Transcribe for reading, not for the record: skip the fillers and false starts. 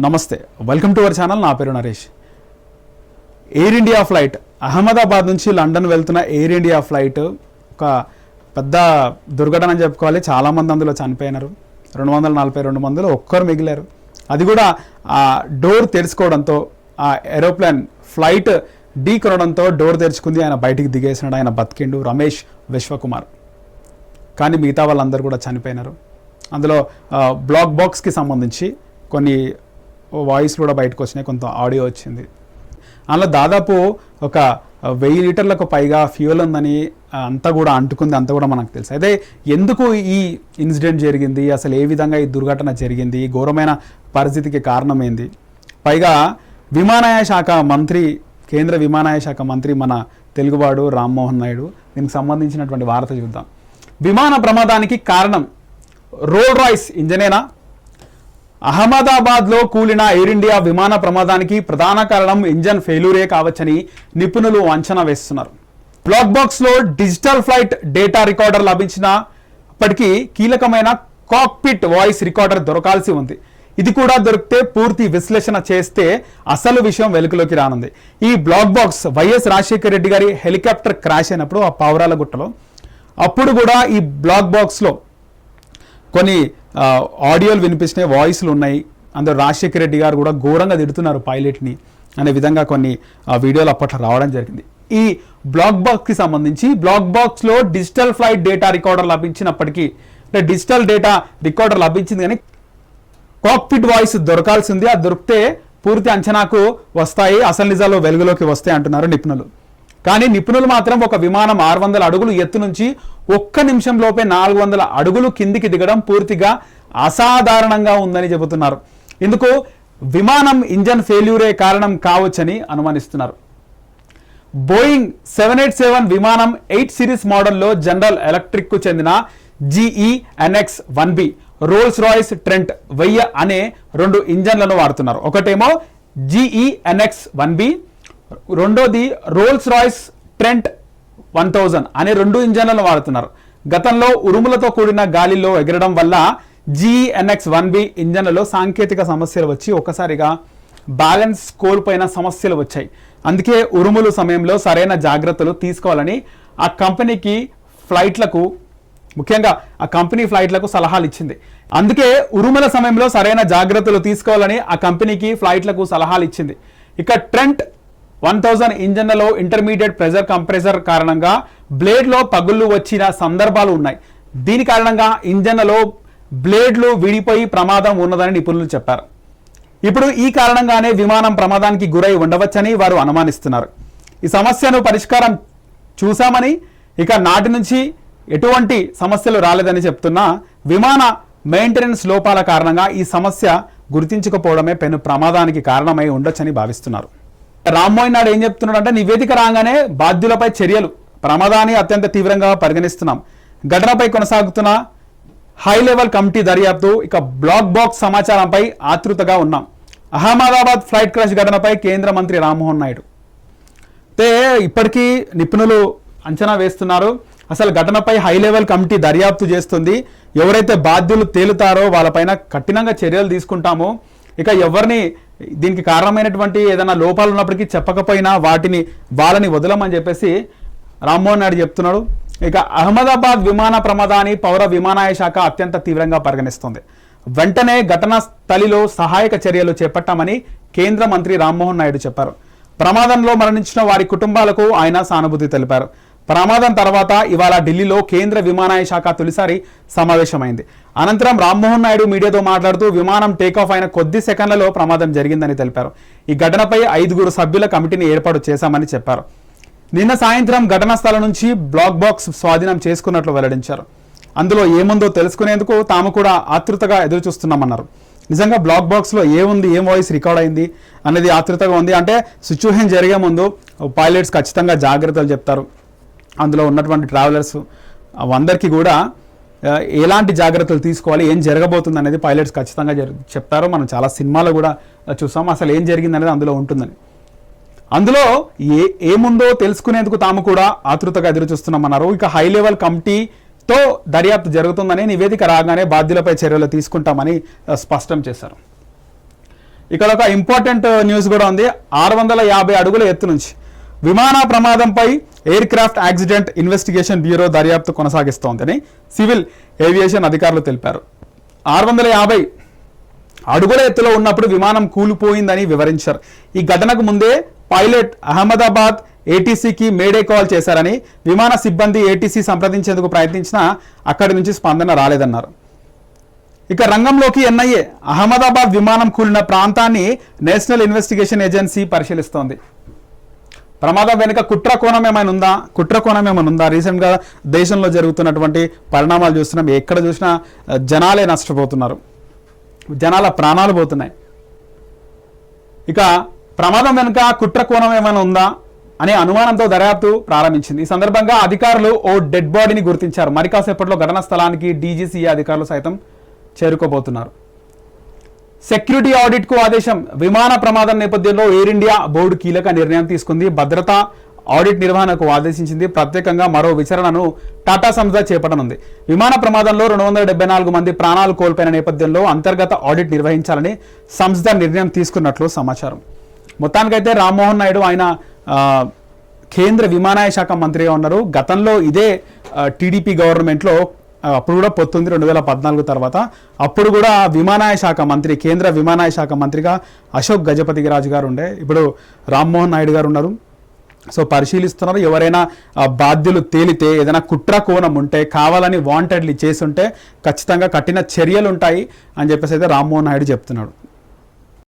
నమస్తే, welcome to our channel. నా పేరు Naresh. Air India flight Ahmedabad నుంచి లండన్ వెళ్తున్న ఎయిర్ ఇండియా ఫ్లైట్ ఒక పెద్ద దుర్ఘటన అని చెప్పుకోవాలి. చాలామంది అందులో చనిపోయినారు. 242 మందిలో ఒక్కరు మిగిలారు. అది కూడా ఆ డోర్ తెరుచుకోవడంతో, ఆ ఏరోప్లేన్ ఫ్లైట్ ఢీ కొనడంతో డోర్ తెరుచుకుంది. ఆయన బయటికి దిగేసినాడు. ఆయన బతికిండు, రమేష్ విశ్వకుమార్. కానీ మిగతా వాళ్ళందరూ కూడా చనిపోయినారు. అందులో బ్లాక్ బాక్స్కి సంబంధించి కొన్ని వాయిస్లు కూడా బయటకు వచ్చినాయి, కొంత ఆడియో వచ్చింది. అందులో దాదాపు ఒక 1000 లీటర్లకు పైగా ఫ్యూయల్ ఉందని అంతా కూడా అంటుకుంది, అంతా కూడా మనకు తెలుసు. అయితే ఎందుకు ఈ ఇన్సిడెంట్ జరిగింది, అసలు ఏ విధంగా ఈ దుర్ఘటన జరిగింది, ఈ ఘోరమైన పరిస్థితికి కారణం ఏంది, పైగా విమానయాన శాఖ మంత్రి, కేంద్ర విమానయాన శాఖ మంత్రి మన తెలుగువాడు రామ్మోహన్ నాయుడు, దీనికి సంబంధించినటువంటి వార్త చూద్దాం. విమాన ప్రమాదానికి కారణం రోల్ రాయ్స్ ఇంజనేనా? అహ్మదాబాద్లో కూలిన ఎయిర్ ఇండియా విమాన ప్రమాదానికి ప్రధాన కారణం ఇంజన్ ఫెయిల్యూరే కావచ్చని నిపుణులు అంచనా వేస్తున్నారు. బ్లాక్ బాక్స్లో డిజిటల్ ఫ్లైట్ డేటా రికార్డర్ లభించినప్పటికీ కీలకమైన కాక్పిట్ వాయిస్ రికార్డర్ దొరకాల్సి ఉంది. ఇది కూడా దొరికితే పూర్తి విశ్లేషణ చేస్తే అసలు విషయం వెలుగులోకి రానుంది. ఈ black box YS Rajasekhara Reddy గారి హెలికాప్టర్ క్రాష్ అయినప్పుడు ఆ పావురాల గుట్టలో, అప్పుడు కూడా ఈ బ్లాక్ బాక్స్లో కొన్ని ఆడియోలు వినిపిస్తున్నాయి, వాయిస్లు ఉన్నాయి. అందులో రాజశేఖర రెడ్డి గారు కూడా ఘోరంగా తిడుతున్నారు పైలట్ని అనే విధంగా కొన్ని వీడియోలు అప్పట్లో రావడం జరిగింది. ఈ బ్లాక్ బాక్స్కి సంబంధించి బ్లాక్ బాక్స్లో డిజిటల్ ఫ్లైట్ డేటా రికార్డర్ లభించినప్పటికీ, డిజిటల్ డేటా రికార్డర్ లభించింది కానీ కాక్పిట్ వాయిస్ దొరకాల్సింది. అది దొరికితే పూర్తి అంచనాకు వస్తాయి, అసలు నిజాలు వెలుగులోకి వస్తాయి అంటున్నారు నిపుణులు. కానీ నిపుణులు మాత్రం ఒక విమానం 600 అడుగులు ఎత్తు నుంచి ఒక్క నిమిషంలోపే 400 అడుగులు కిందికి దిగడం పూర్తిగా అసాధారణంగా ఉందని చెబుతున్నారు. ఇందుకు విమానం ఇంజన్ ఫెయిల్యూరే కారణం కావచ్చని అనుమానిస్తున్నారు. బోయింగ్ 787 విమానం 8 సిరీస్ మోడల్లో జనరల్ ఎలక్ట్రిక్కు చెందిన GE-NX-1B, రోల్స్ రాయ్స్ ట్రెంట్ 1000 అనే 2 ఇంజన్లను వాడుతున్నారు. ఒకటేమో GE-NX-1B, రెండోది రోల్స్ రాయ్స్ ట్రెంట్ 1000 అనే 2 ఇంజన్లను వాడుతున్నారు. గతంలో ఉరుములతో కూడిన గాలిలో ఎగరడం వల్ల GE-NX-1B ఇంజన్లలో సాంకేతిక సమస్యలు వచ్చి ఒక్కసారిగా బ్యాలెన్స్ కోల్పోయిన సమస్యలు వచ్చాయి. అందుకే ఉరుముల సమయంలో సరైన జాగ్రత్తలు తీసుకోవాలని ఆ కంపెనీకి ఫ్లైట్లకు, ముఖ్యంగా ఆ కంపెనీ ఫ్లైట్లకు సలహాలు ఇచ్చింది. అందుకే ఉరుముల సమయంలో సరైన జాగ్రత్తలు తీసుకోవాలని ఆ కంపెనీకి ఫ్లైట్లకు సలహాలు ఇచ్చింది. ఇక ట్రెంట్ 1000 ఇంజన్లలో ఇంటర్మీడియట్ ప్రెజర్ కంప్రెసర్ కారణంగా బ్లేడ్లో పగుళ్ళు వచ్చిన సందర్భాలు ఉన్నాయి. దీని కారణంగా ఇంజన్లలో బ్లేడ్లు విడిపోయి ప్రమాదం ఉన్నదని నిపుణులు చెప్పారు. ఇప్పుడు ఈ కారణంగానే విమానం ప్రమాదానికి గురై ఉండవచ్చని వారు అనుమానిస్తున్నారు. ఈ సమస్యను పరిష్కారం చూశామని, ఇక నాటి నుంచి ఎటువంటి సమస్యలు రాలేదని చెప్తున్న విమాన మెయింటెనెన్స్ లోపాల కారణంగా ఈ సమస్య గుర్తించకపోవడమే పెను ప్రమాదానికి కారణమై ఉండొచ్చని భావిస్తున్నారు. రామ్మోహన్ నాయుడు ఏం చెప్తున్నాడు అంటే, నివేదిక రాగానే బాధ్యులపై చర్యలు, ప్రమాదాన్ని అత్యంత తీవ్రంగా పరిగణిస్తున్నాం, ఘటనపై కొనసాగుతున్న హై లెవెల్ కమిటీ దర్యాప్తు, ఇక బ్లాక్ బాక్స్ సమాచారంపై ఆతృతగా ఉన్నాం. అహ్మదాబాద్ ఫ్లైట్ క్రాష్ ఘటనపై కేంద్ర మంత్రి రామ్మోహన్ నాయుడు అయితే ఇప్పటికీ నిపుణులు అంచనా వేస్తున్నారు. అసలు ఘటనపై హై లెవెల్ కమిటీ దర్యాప్తు చేస్తుంది. ఎవరైతే బాధ్యులు తేలుతారో వాళ్ళపైన కఠినంగా చర్యలు తీసుకుంటామో, ఇక ఎవరిని దీనికి కారణమైనటువంటి ఏదైనా లోపాలు ఉన్నప్పటికీ చెప్పకపోయినా వాళ్ళని వదలమని చెప్పేసి రామ్మోహన్ నాయుడు చెప్తున్నాడు. ఇక అహ్మదాబాద్ విమాన ప్రమాదాన్ని పౌర విమానయాన శాఖ అత్యంత తీవ్రంగా పరిగణిస్తుంది. వెంటనే ఘటనా స్థలిలో సహాయక చర్యలు చేపట్టామని కేంద్ర మంత్రి రామ్మోహన్ నాయుడు చెప్పారు. ప్రమాదంలో మరణించిన వారి కుటుంబాలకు ఆయన సానుభూతి తెలిపారు. ప్రమాదం తర్వాత ఇవాళ ఢిల్లీలో కేంద్ర విమానయాన శాఖ తొలిసారి సమావేశమైంది. అనంతరం రామ్మోహన్ నాయుడు మీడియాతో మాట్లాడుతూ విమానం టేకాఫ్ అయిన కొద్ది సెకండ్లలో ప్రమాదం జరిగిందని తెలిపారు. ఈ ఘటనపై 5 సభ్యుల కమిటీని ఏర్పాటు చేశామని చెప్పారు. నిన్న సాయంత్రం ఘటనా స్థలం నుంచి బ్లాక్ బాక్స్ స్వాధీనం చేసుకున్నట్లు వెల్లడించారు. అందులో ఏముందో తెలుసుకునేందుకు తాము కూడా ఆతృతగా ఎదురు చూస్తున్నామన్నారు. నిజంగా బ్లాక్ బాక్స్లో ఏముంది, ఏం వాయిస్ రికార్డ్ అయింది అనేది ఆతృతగా ఉంది. అంటే సిచ్యువేషన్ జరిగే ముందు పైలట్స్ ఖచ్చితంగా జాగ్రత్తలు చెప్తారు. అందులో ఉన్నటువంటి ట్రావెలర్స్ అందరికీ కూడా ఎలాంటి జాగ్రత్తలు తీసుకోవాలి, ఏం జరగబోతుంది అనేది పైలట్స్ ఖచ్చితంగా చెప్తారు. మనం చాలా సినిమాలో కూడా చూసాం, అసలు ఏం జరిగింది అనేది అందులో ఉంటుందని. అందులో ఏముందో తెలుసుకునేందుకు తాము కూడా ఆతృతగా ఎదురు చూస్తున్నామన్నారు. ఇక హై లెవెల్ కమిటీతో దర్యాప్తు జరుగుతుందని, నివేదిక రాగానే బాధ్యులపై చర్యలు తీసుకుంటామని స్పష్టం చేశారు. ఇక్కడ ఒక ఇంపార్టెంట్ న్యూస్ కూడా ఉంది. 650 అడుగుల ఎత్తు నుంచి విమాన ప్రమాదంపై aircraft accident investigation bureau దర్యాప్తు కొనసాగిస్తోందని సివిల్ ఏవియేషన్ అధికారులు తెలిపారు. 650 అడుగుల ఎత్తులో ఉన్నప్పుడు విమానం కూలిపోయిందని వివరించారు. ఈ ఘటనకు ముందే పైలట్ అహ్మదాబాద్ ఏటీసీకి మేడే కాల్ చేశారని, విమాన సిబ్బంది ఏటీసీ సంప్రదించేందుకు ప్రయత్నించినా అక్కడి నుంచి స్పందన రాలేదన్నారు. ఇక రంగంలోకి ఎన్ఐఏ అహ్మదాబాద్ విమానం కూలిన ప్రాంతాన్ని నేషనల్ ఇన్వెస్టిగేషన్ ఏజెన్సీ పరిశీలిస్తోంది. ప్రమాదం వెనుక కుట్ర కోణం ఏమైనా ఉందా? రీసెంట్గా దేశంలో జరుగుతున్నటువంటి పరిణామాలు చూస్తున్నాం. ఎక్కడ చూసినా జనాలే నష్టపోతున్నారు, జనాల ప్రాణాలు పోతున్నాయి. ఇక ప్రమాదం వెనుక కుట్ర కోణం ఏమైనా ఉందా అనే అనుమానంతో దర్యాప్తు ప్రారంభించింది. ఈ సందర్భంగా అధికారులు ఓ డెడ్ బాడీని గుర్తించారు. మరి కాసేపట్లో ఘటనా స్థలానికి డీజీసీఏ అధికారులు సైతం చేరుకోబోతున్నారు. సెక్యూరిటీ ఆడిట్ కు ఆదేశం. విమాన ప్రమాదం నేపథ్యంలో ఎయిర్ ఇండియా బోర్డు కీలక నిర్ణయం తీసుకుంది. భద్రతా ఆడిట్ నిర్వహణకు ఆదేశించింది. ప్రత్యేకంగా మరో విచారణను టాటా సంస్థ చేపట్టనుంది. విమాన ప్రమాదంలో 274 మంది ప్రాణాలు కోల్పోయిన నేపథ్యంలో అంతర్గత ఆడిట్ నిర్వహించాలని సంస్థ నిర్ణయం తీసుకున్నట్లు సమాచారం. మొత్తానికైతే రామ్మోహన్ నాయుడు ఆయన కేంద్ర విమానయాన శాఖ మంత్రిగా ఉన్నారు. గతంలో ఇదే టీడీపీ గవర్నమెంట్లో అప్పుడు కూడా పొత్తుంది 2014 తర్వాత. అప్పుడు కూడా విమానయాన శాఖ మంత్రి, కేంద్ర విమానయాన శాఖ మంత్రిగా అశోక్ గజపతి రాజు గారు ఉండే. ఇప్పుడు రామ్మోహన్ నాయుడు గారు ఉన్నారు. సో పరిశీలిస్తున్నారు. ఎవరైనా బాధ్యులు తేలితే, ఏదైనా కుట్ర కోణం ఉంటే, కావాలని వాంటెడ్లీ చేస్తుంటే ఖచ్చితంగా కఠిన చర్యలు ఉంటాయి అని చెప్పేసి అయితే రామ్మోహన్ నాయుడు చెప్తున్నాడు.